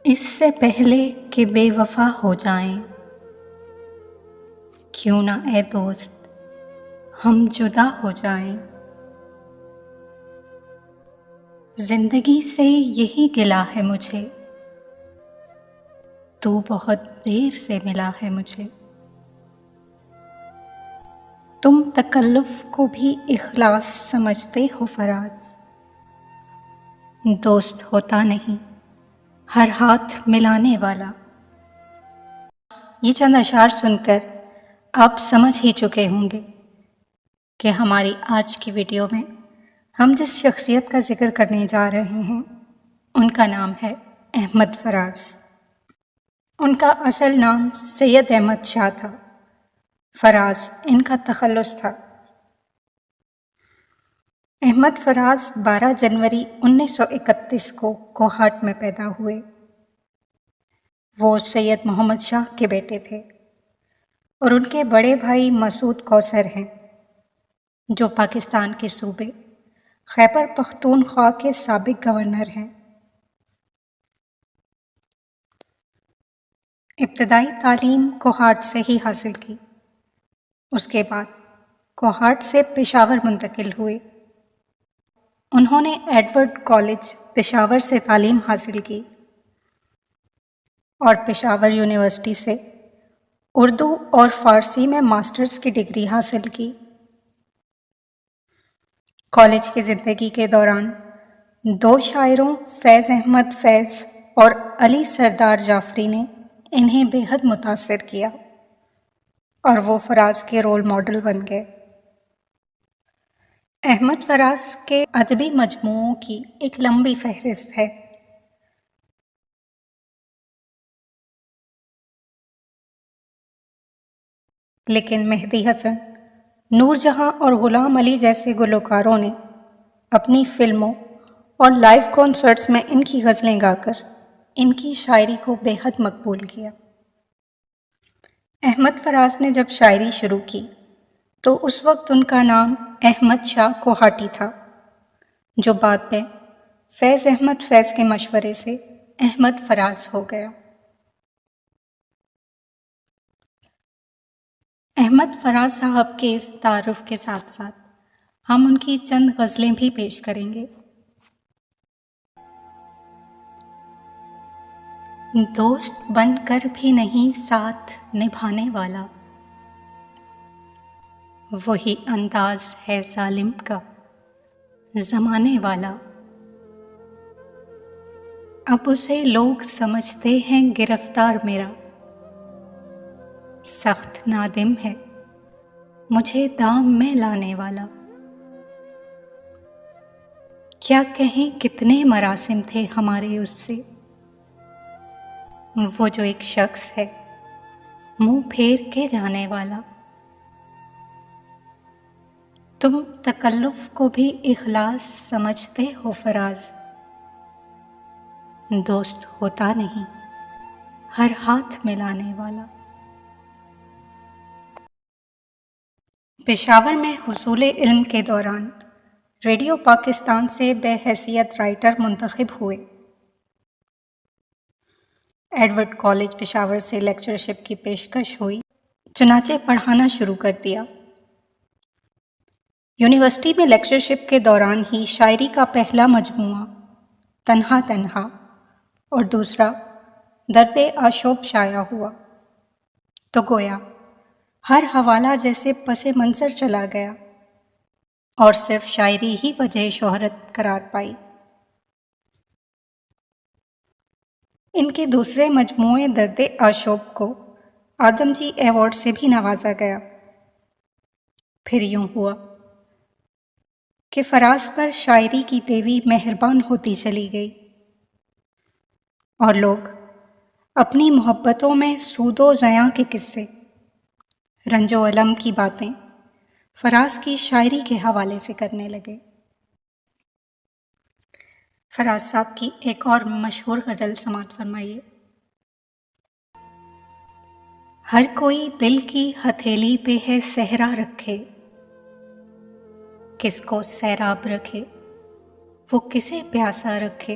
اس سے پہلے کہ بے وفا ہو جائیں، کیوں نہ اے دوست ہم جدا ہو جائیں۔ زندگی سے یہی گلہ ہے مجھے، تو بہت دیر سے ملا ہے مجھے۔ تم تکلف کو بھی اخلاص سمجھتے ہو فراز، دوست ہوتا نہیں ہر ہاتھ ملانے والا۔ یہ چند اشعار سن کر آپ سمجھ ہی چکے ہوں گے کہ ہماری آج کی ویڈیو میں ہم جس شخصیت کا ذکر کرنے جا رہے ہیں ان کا نام ہے احمد فراز۔ ان کا اصل نام سید احمد شاہ تھا، فراز ان کا تخلص تھا۔ احمد فراز 12 جنوری 1931 کو کوہاٹ میں پیدا ہوئے۔ وہ سید محمد شاہ کے بیٹے تھے اور ان کے بڑے بھائی مسعود کوثر ہیں جو پاکستان کے صوبے خیبر پختونخوا کے سابق گورنر ہیں۔ ابتدائی تعلیم کوہاٹ سے ہی حاصل کی، اس کے بعد کوہاٹ سے پشاور منتقل ہوئے۔ انہوں نے ایڈورڈ کالج پشاور سے تعلیم حاصل کی اور پشاور یونیورسٹی سے اردو اور فارسی میں ماسٹرز کی ڈگری حاصل کی۔ کالج کی زندگی کے دوران 2 شاعروں فیض احمد فیض اور علی سردار جعفری نے انہیں بے حد متاثر کیا اور وہ فراز کے رول ماڈل بن گئے۔ احمد فراز کے ادبی مجموعوں کی ایک لمبی فہرست ہے۔ لیکن مہدی حسن، نور جہاں اور غلام علی جیسے گلوکاروں نے اپنی فلموں اور لائیو کنسرٹس میں ان کی غزلیں گا کر ان کی شاعری کو بے حد مقبول کیا۔ احمد فراز نے جب شاعری شروع کی تو اس وقت ان کا نام احمد شاہ کوہاٹی تھا، جو بعد میں فیض احمد فیض کے مشورے سے احمد فراز ہو گیا۔ احمد فراز صاحب کے اس تعارف کے ساتھ ساتھ ہم ان کی چند غزلیں بھی پیش کریں گے۔ دوست بن کر بھی نہیں ساتھ نبھانے والا، وہی انداز ہے ظالم کا زمانے والا۔ اب اسے لوگ سمجھتے ہیں گرفتار میرا، سخت نادم ہے مجھے دام میں لانے والا۔ کیا کہیں کتنے مراسم تھے ہمارے اس سے، وہ جو ایک شخص ہے منہ پھیر کے جانے والا۔ تم تکلف کو بھی اخلاص سمجھتے ہو فراز، دوست ہوتا نہیں ہر ہاتھ ملانے والا۔ پشاور میں حصول علم کے دوران ریڈیو پاکستان سے بے حیثیت رائٹر منتخب ہوئے۔ ایڈورڈ کالج پشاور سے لیکچرشپ کی پیشکش ہوئی، چنانچہ پڑھانا شروع کر دیا۔ یونیورسٹی میں لیکچرشپ کے دوران ہی شاعری کا پہلا مجموعہ تنہا تنہا اور دوسرا درد آشوب شائع ہوا، تو گویا ہر حوالہ جیسے پس منظر چلا گیا اور صرف شاعری ہی وجہ شہرت قرار پائی۔ ان کے دوسرے مجموعے درد آشوب کو آدم جی ایوارڈ سے بھی نوازا گیا۔ پھر یوں ہوا کہ فراز پر شاعری کی دیوی مہربان ہوتی چلی گئی اور لوگ اپنی محبتوں میں سود و زیاں کے قصے، رنج و الم کی باتیں فراز کی شاعری کے حوالے سے کرنے لگے۔ فراز صاحب کی ایک اور مشہور غزل سماعت فرمائیے۔ ہر کوئی دل کی ہتھیلی پہ ہے صحرا رکھے، کس کو سیراب رکھے وہ کسے پیاسا رکھے۔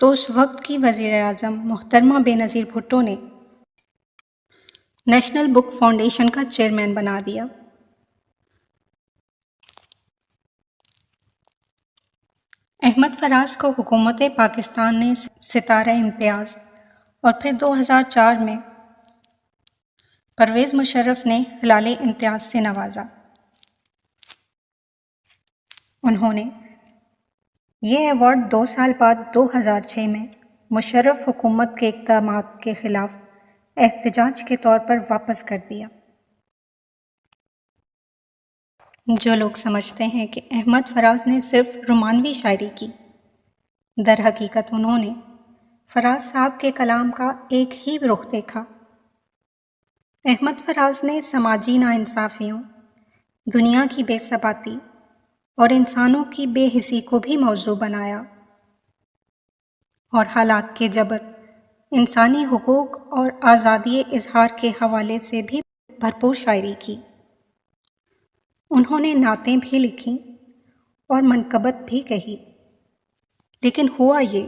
تو اس وقت کی وزیر اعظم محترمہ بے نظیر بھٹو نے نیشنل بک فاؤنڈیشن کا چیئرمین بنا دیا۔ احمد فراز کو حکومت پاکستان نے ستارہ امتیاز اور پھر 2004 میں پرویز مشرف نے ہلال امتیاز سے نوازا۔ انہوں نے یہ ایوارڈ 2 سال بعد 2006 میں مشرف حکومت کے اقدامات کے خلاف احتجاج کے طور پر واپس کر دیا۔ جو لوگ سمجھتے ہیں کہ احمد فراز نے صرف رومانوی شاعری کی، در حقیقت انہوں نے فراز صاحب کے کلام کا ایک ہی رخ دیکھا۔ احمد فراز نے سماجی ناانصافیوں، دنیا کی بے ثباتی اور انسانوں کی بے حسی کو بھی موضوع بنایا، اور حالات کے جبر، انسانی حقوق اور آزادی اظہار کے حوالے سے بھی بھرپور شاعری کی۔ انہوں نے نعتیں بھی لکھیں اور منقبت بھی کہی، لیکن ہوا یہ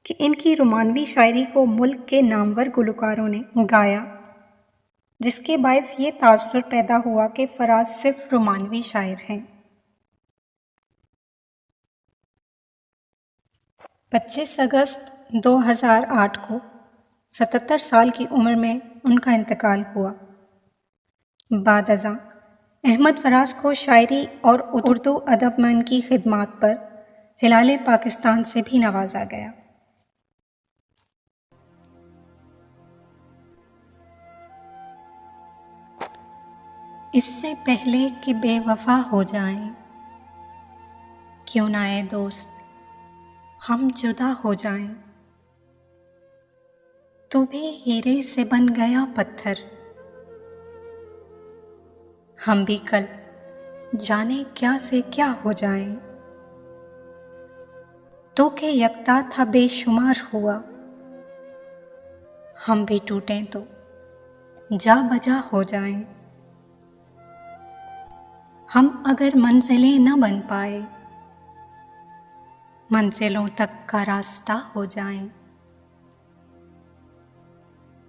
کہ ان کی رومانوی شاعری کو ملک کے نامور گلوکاروں نے گایا، جس کے باعث یہ تاثر پیدا ہوا کہ فراز صرف رومانوی شاعر ہیں۔ 25 اگست 2008 کو 77 سال کی عمر میں ان کا انتقال ہوا۔ بعد ازاں احمد فراز کو شاعری اور اردو ادب میں ان کی خدمات پر ہلال پاکستان سے بھی نوازا گیا۔ اس سے پہلے کہ بے وفا ہو جائیں، کیوں نہ اے دوست ہم جدا ہو جائیں، تو بھی ہیرے سے بن گیا پتھر، ہم بھی کل جانے کیا سے کیا ہو جائیں، تو کہ یکتا تھا بے شمار ہوا، ہم بھی ٹوٹیں تو جا بجا ہو جائیں، ہم اگر منزلیں نہ بن پائے، منزلوں تک کا راستہ ہو جائیں،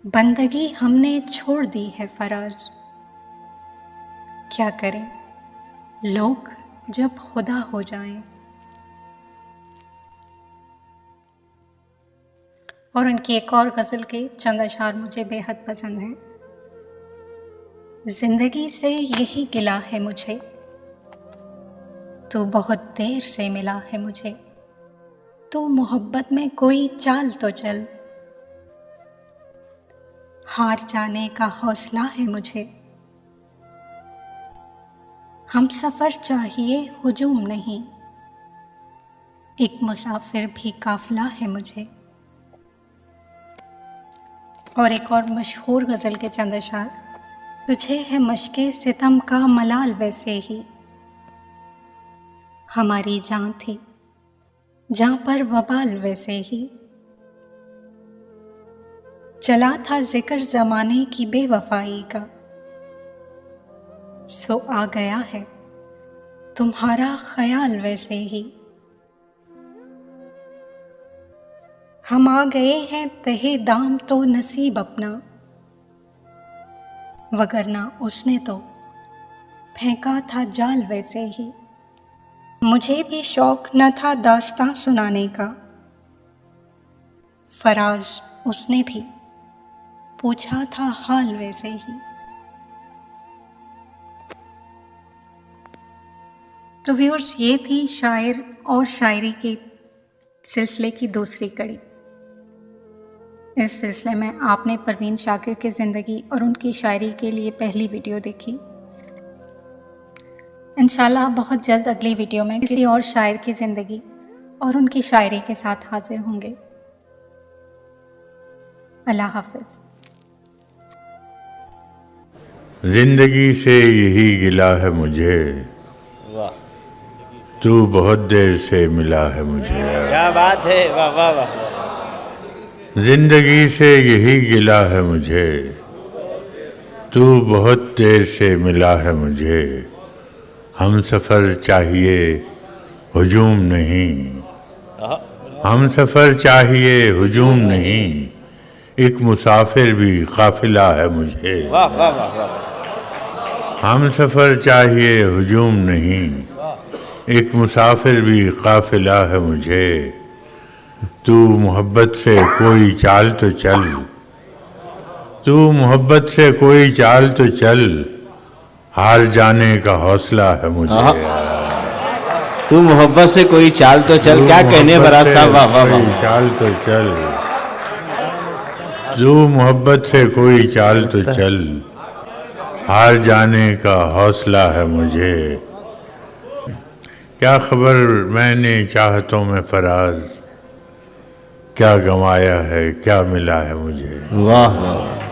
بندگی ہم نے چھوڑ دی ہے فراز، کیا کریں لوگ جب خدا ہو جائیں۔ اور ان کی ایک اور غزل کے چند اشعار مجھے بے حد پسند ہیں۔ زندگی سے یہی گلہ ہے مجھے، تو بہت دیر سے ملا ہے مجھے، تو محبت میں کوئی چال تو چل، ہار جانے کا حوصلہ ہے مجھے، ہم سفر چاہیے ہجوم نہیں، ایک مسافر بھی قافلہ ہے مجھے۔ اور ایک اور مشہور غزل کے چند اشعار۔ تجھے ہے مشق ستم کا ملال ویسے ہی، ہماری جان تھی جہاں پر وبال ویسے ہی، چلا تھا ذکر زمانے کی بے وفائی کا، سو آ گیا ہے تمہارا خیال ویسے ہی، ہم آ گئے ہیں تہے دام تو نصیب اپنا، وگرنہ اس نے تو پھینکا تھا جال ویسے ہی، مجھے بھی شوق نہ تھا داستاں سنانے کا، فراز اس نے بھی پوچھا تھا حال ویسے ہی۔ تو ویورز، یہ تھی شاعر اور شاعری کے سلسلے کی دوسری کڑی۔ اس سلسلے میں آپ نے پروین شاکر کی زندگی اور ان کی شاعری کے لیے پہلی ویڈیو دیکھی۔ انشاءاللہ بہت جلد اگلی ویڈیو میں کسی اور شاعر کی زندگی اور ان کی شاعری کے ساتھ حاضر ہوں گے۔ اللہ حافظ۔ زندگی سے یہی گلہ ہے مجھے، تو بہت دیر سے ملا ہے مجھے۔ کیا بات ہے، واہ واہ واہ۔ زندگی سے یہی گلہ ہے مجھے، تو بہت دیر سے ملا ہے مجھے، ہم سفر چاہیے ہجوم نہیں، ہم سفر چاہیے ہجوم نہیں، ایک مسافر بھی قافلہ ہے مجھے۔ واہ واہ واہ واہ، ہم سفر چاہیے ہجوم نہیں، ایک مسافر بھی قافلہ ہے مجھے۔ تو محبت سے کوئی چال تو چل، تو محبت سے کوئی چال تو چل، ہار جانے کا حوصلہ ہے مجھے۔ تو محبت سے کوئی چال تو چل، کیا کہنے براز صاحب، واہ واہ کوئی واہ، چال تو چل، جو محبت سے کوئی چال تو چل، ہار جانے کا حوصلہ ہے مجھے۔ کیا خبر میں نے چاہتوں میں فراز، کیا گنوایا ہے کیا ملا ہے مجھے۔ واہ واہ،